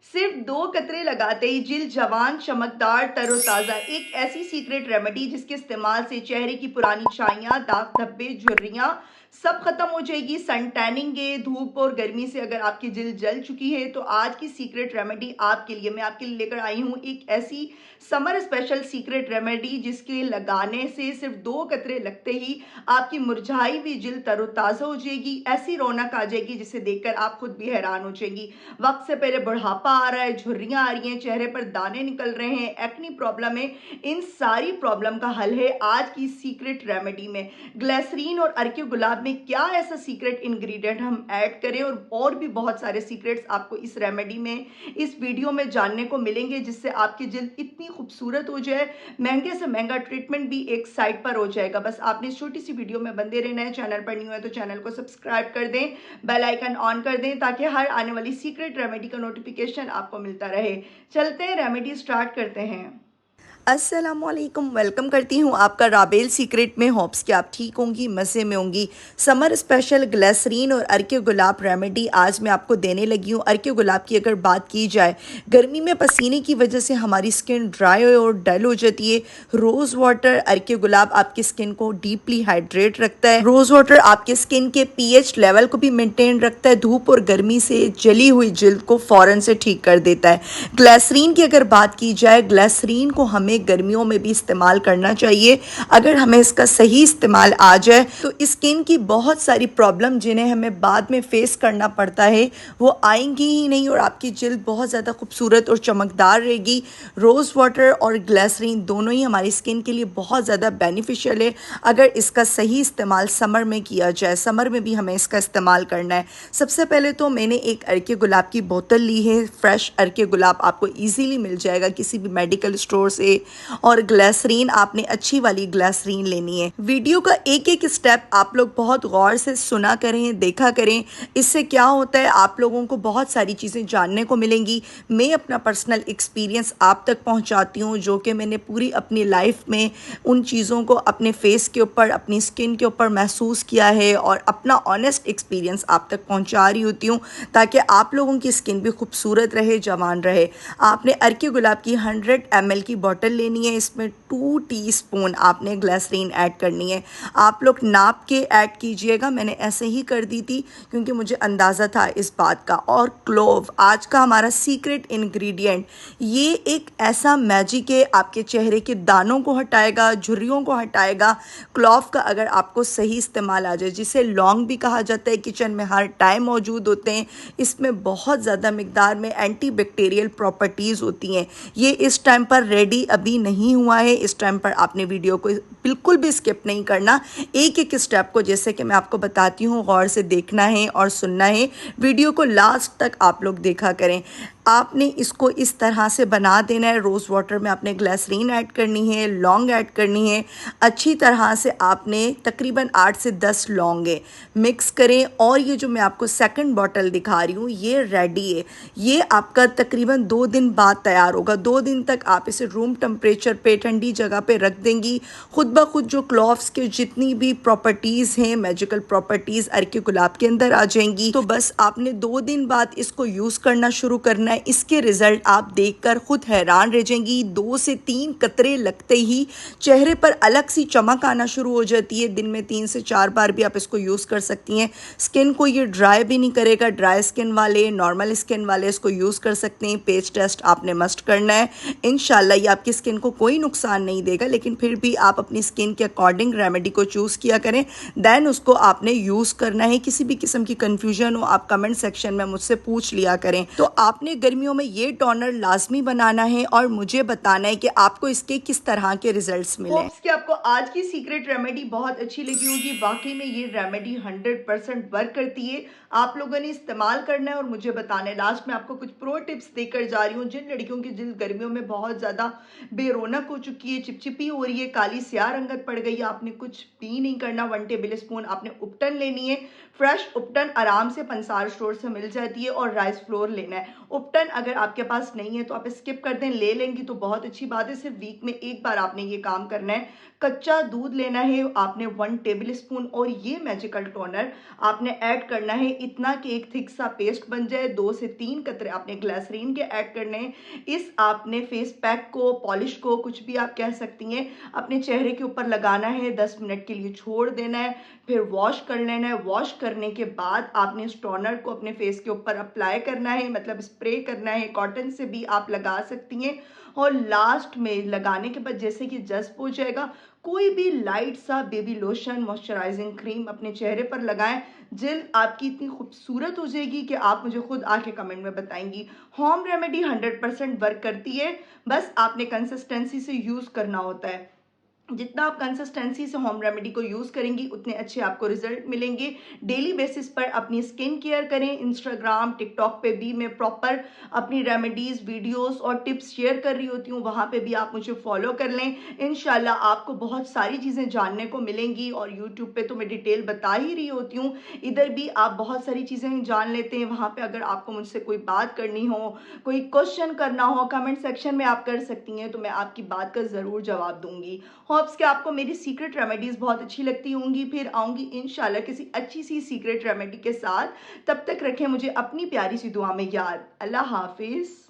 सिर्फ 2 कतरे लगाते ही जिल्द जवान, चमकदार, तरोताज़ा। एक ऐसी सीक्रेट रेमेडी जिसके इस्तेमाल से चेहरे की पुरानी छाइयाँ, दाग धब्बे, झुर्रियाँ सब खत्म हो जाएगी। सन टैनिंग के धूप और गर्मी से अगर आपकी जिल्द जल चुकी है तो आज की सीक्रेट रेमेडी आपके लिए मैं आपके लिए लेकर आई हूँ एक ऐसी समर स्पेशल सीक्रेट रेमेडी जिसके लगाने से सिर्फ 2 कतरे लगते ही आपकी मुरझाई हुई जिल्द तरोताज़ा हो जाएगी। ऐसी रौनक आ जाएगी जिसे देखकर आप खुद भी हैरान हो जाएंगी। वक्त से पहले बुढ़ापा आ रहा है, झुर्रियां आ रही हैं, चेहरे पर दाने निकल रहे हैं, एक्नी प्रॉब्लम है, इन सारी प्रॉब्लम का हल है आज की सीक्रेट रेमेडी में। ग्लिसरीन और अर्के गुलाब में क्या ऐसा सीक्रेट इंग्रेडिएंट हम ऐड करें और भी बहुत सारे सीक्रेट्स आपको इस रेमेडी में, इस वीडियो में जानने को मिलेंगे जिससे आपकी जिल्द इतनी खूबसूरत हो जाए, महंगे से महंगा ट्रीटमेंट भी एक साइड पर हो जाएगा। बस आपने इस छोटी सी वीडियो में बंदे रहना है। चैनल पर न्यू है तो चैनल को सब्सक्राइब कर दें, बेल आइकन ऑन कर दें ताकि हर आने वाली सीक्रेट रेमेडी का नोटिफिकेशन आपको मिलता रहे। चलते हैं, रेमेडी स्टार्ट करते हैं। अस्सलामुअलैकुम, वेलकम करती हूँ आपका राबेल सीक्रेट में। होप्स कि आप ठीक होंगी, मज़े में होंगी। समर स्पेशल ग्लिसरीन और अर्के गुलाब रेमेडी आज मैं आपको देने लगी हूँ। अर्के गुलाब की अगर बात की जाए, गर्मी में पसीने की वजह से हमारी स्किन ड्राई और डल हो जाती है। रोज़ वाटर अर्के गुलाब आपकी स्किन को डीपली हाइड्रेट रखता है। रोज़ वाटर आपके स्किन के पीएच लेवल को भी मेंटेन रखता है। धूप और गर्मी से जली हुई जिल्द को फ़ौरन से ठीक कर देता है। ग्लिसरीन की अगर बात की जाए, ग्लिसरीन को हमें गर्मियों में भी इस्तेमाल करना चाहिए। अगर हमें इसका सही इस्तेमाल आ जाए तो स्किन की बहुत सारी प्रॉब्लम जिन्हें हमें बाद में फेस करना पड़ता है वो आएंगी ही नहीं और आपकी जिल्द बहुत ज़्यादा खूबसूरत और चमकदार रहेगी। रोज़ वाटर और ग्लिसरीन दोनों ही हमारी स्किन के लिए बहुत ज़्यादा बेनिफिशियल है अगर इसका सही इस्तेमाल समर में किया जाए। समर में भी हमें इसका इस्तेमाल करना है। सबसे पहले तो मैंने एक अर्के गुलाब की बोतल ली है। फ्रेश अर्के गुलाब आपको ईजीली मिल जाएगा किसी भी मेडिकल स्टोर से। और ग्लिसरीन आपने अच्छी वाली ग्लिसरीन लेनी है। वीडियो का एक एक स्टेप आप लोग बहुत गौर से सुना करें, देखा करें। इससे क्या होता है, आप लोगों को बहुत सारी चीज़ें जानने को मिलेंगी। मैं अपना पर्सनल एक्सपीरियंस आप तक पहुंचाती हूं जो कि मैंने पूरी अपनी लाइफ में उन चीज़ों को अपने फेस के ऊपर, अपनी स्किन के ऊपर महसूस किया है और अपना ऑनेस्ट एक्सपीरियंस आप तक पहुँचा रही होती हूँ ताकि आप लोगों की स्किन भी खूबसूरत रहे, जवान रहे। आपने अर्के गुलाब की 100 ml की बॉटल लेनी है। इसमें 2 टीस्पून आपने ग्लिसरीन ऐड करनी है। आप लोग नाप के ऐड कीजिएगा, मैंने ऐसे ही कर दी थी क्योंकि मुझे अंदाज़ा था इस बात का। और क्लोव आज का हमारा सीक्रेट इंग्रेडिएंट, ये एक ऐसा मैजिक है, आपके चेहरे के दानों को हटाएगा, झुर्रियों को हटाएगा। क्लोव का अगर आपको सही इस्तेमाल आ जाए, जिसे लौंग भी कहा जाता है, किचन में हर टाइम मौजूद होते हैं। इसमें बहुत ज़्यादा मिकदार में एंटी बैक्टीरियल प्रॉपर्टीज़ होती हैं। ये इस टाइम पर रेडी अभी नहीं हुआ है। इस टाइम पर आपने वीडियो को बिल्कुल भी स्किप नहीं करना। एक एक स्टेप को जैसे कि मैं आपको बताती हूँ गौर से देखना है और सुनना है। वीडियो को लास्ट तक आप लोग देखा करें। आपने इसको इस तरह से बना देना है। रोज़ वाटर में आपने ग्लिसरीन ऐड करनी है, लौंग ऐड करनी है। अच्छी तरह से आपने तकरीबन 8 से 10 लौंगे मिक्स करें। और ये जो मैं आपको सेकंड बॉटल दिखा रही हूँ ये रेडी है। ये आपका तकरीबन 2 दिन बाद तैयार होगा। 2 दिन तक आप इसे रूम टेम्परेचर पे ठंडी जगह पे रख देंगी। खुद ब खुद जो क्लोव्स के जितनी भी प्रॉपर्टीज़ हैं, मैजिकल प्रॉपर्टीज़ अर्के गुलाब के अंदर आ जाएंगी। तो बस आपने 2 दिन बाद इसको यूज़ करना शुरू करना है। इसके रिजल्ट आप देखकर खुद हैरान रह जाएंगी। 2 से 3 कतरे लगते ही चेहरे पर अलग सी चमक आना शुरू हो जाती है। दिन में 3 से 4 बार भी आप इसको यूज़ कर सकती हैं। स्किन को ये ड्राई भी नहीं करेगा। ड्राई स्किन वाले, नॉर्मल स्किन वाले इसको यूज़ कर सकते हैं। पेज टेस्ट आपने मस्ट करना है। इंशाल्लाह ये आपकी स्किन को कोई नुकसान नहीं देगा, लेकिन फिर भी आप अपनी स्किन के अकॉर्डिंग रेमेडी को चूज़ किया करें। देन उसको आपने यूज़ करना है। किसी भी किस्म की कन्फ्यूजन हो आप कमेंट सेक्शन में मुझसे पूछ लिया करें। तो आपने गर्मियों में ये टोनर लाजमी बनाना है और मुझे बताना है कि आपको इसके किस तरह के रिजल्ट्स मिले। कि आपको आज की सीक्रेट रेमेडी बहुत अच्छी लगी होगी। वाकई में ये रेमेडी 100% वर्क करती है। आप लोगों ने इस्तेमाल करना है और मुझे बताना है। लास्ट में आपको कुछ प्रो टिप्स देकर जा रही हूँ। जिन लड़कियों की जिल्द गर्मियों में बहुत ज़्यादा बेरौनक हो चुकी है, चिपचिपी हो रही है, काली स्याह क्या रंगत पड़ गई है, आपने कुछ भी नहीं करना। 1 टेबल स्पून आपने उपटन लेनी है, फ्रेश उपटन आराम से पंसार स्टोर से मिल जाती है, और राइस फ्लोर लेना है। उपटन अगर आपके पास नहीं है तो आप स्किप कर दें, ले लेंगी तो बहुत अच्छी बात है। सिर्फ वीक में एक बार आपने ये काम करना है। कच्चा दूध लेना है आपने 1 टेबल स्पून, और ये मैजिकल टोनर आपने ऐड करना है इतना कि एक थिक सा पेस्ट बन जाए। 2 से 3 कतरे आपने ग्लिसरीन के ऐड करने हैं। इस आपने फेस पैक को, पॉलिश को, कुछ भी आप कह सकती हैं, अपने चेहरे के ऊपर लगाना है। 10 मिनट के लिए छोड़ देना है, फिर वॉश कर लेना है। वॉश करने के बाद आपने इस टोनर को अपने फेस के ऊपर अप्लाई करना है, मतलब स्प्रे करना है। कॉटन से भी आप लगा सकती हैं, और लास्ट में लगाने के बाद जैसे कि जस्ट हो जाएगा, कोई भी लाइट सा बेबी लोशन, मॉइस्चराइजिंग क्रीम अपने चेहरे पर लगाएं। जल्द आपकी इतनी खूबसूरत हो जाएगी कि आप मुझे खुद आके कमेंट में बताएंगी। होम रेमेडी 100% वर्क करती है, बस आपने कंसिस्टेंसी से यूज़ करना होता है। जितना आप कंसिस्टेंसी से होम रेमेडी को यूज़ करेंगी उतने अच्छे आपको रिजल्ट मिलेंगे। डेली बेसिस पर अपनी स्किन केयर करें। इंस्टाग्राम, टिकटॉक पे भी मैं प्रॉपर अपनी रेमेडीज़, वीडियोस और टिप्स शेयर कर रही होती हूँ, वहाँ पे भी आप मुझे फॉलो कर लें। इंशाल्लाह आपको बहुत सारी चीज़ें जानने को मिलेंगी, और यूट्यूब पे तो मैं डिटेल बता ही रही होती हूँ, इधर भी आप बहुत सारी चीज़ें जान लेते हैं। वहाँ पर अगर आपको मुझसे कोई बात करनी हो, कोई क्वेश्चन करना हो, कमेंट सेक्शन में आप कर सकती हैं, तो मैं आपकी बात का ज़रूर जवाब दूंगी। होप्स कि आपको मेरी सीक्रेट रेमेडीज़ बहुत अच्छी लगती होंगी। फिर आऊँगी इंशाल्लाह किसी अच्छी सी सीक्रेट रेमेडी के साथ। तब तक रखें मुझे अपनी प्यारी सी दुआ में याद। अल्लाह हाफिज़।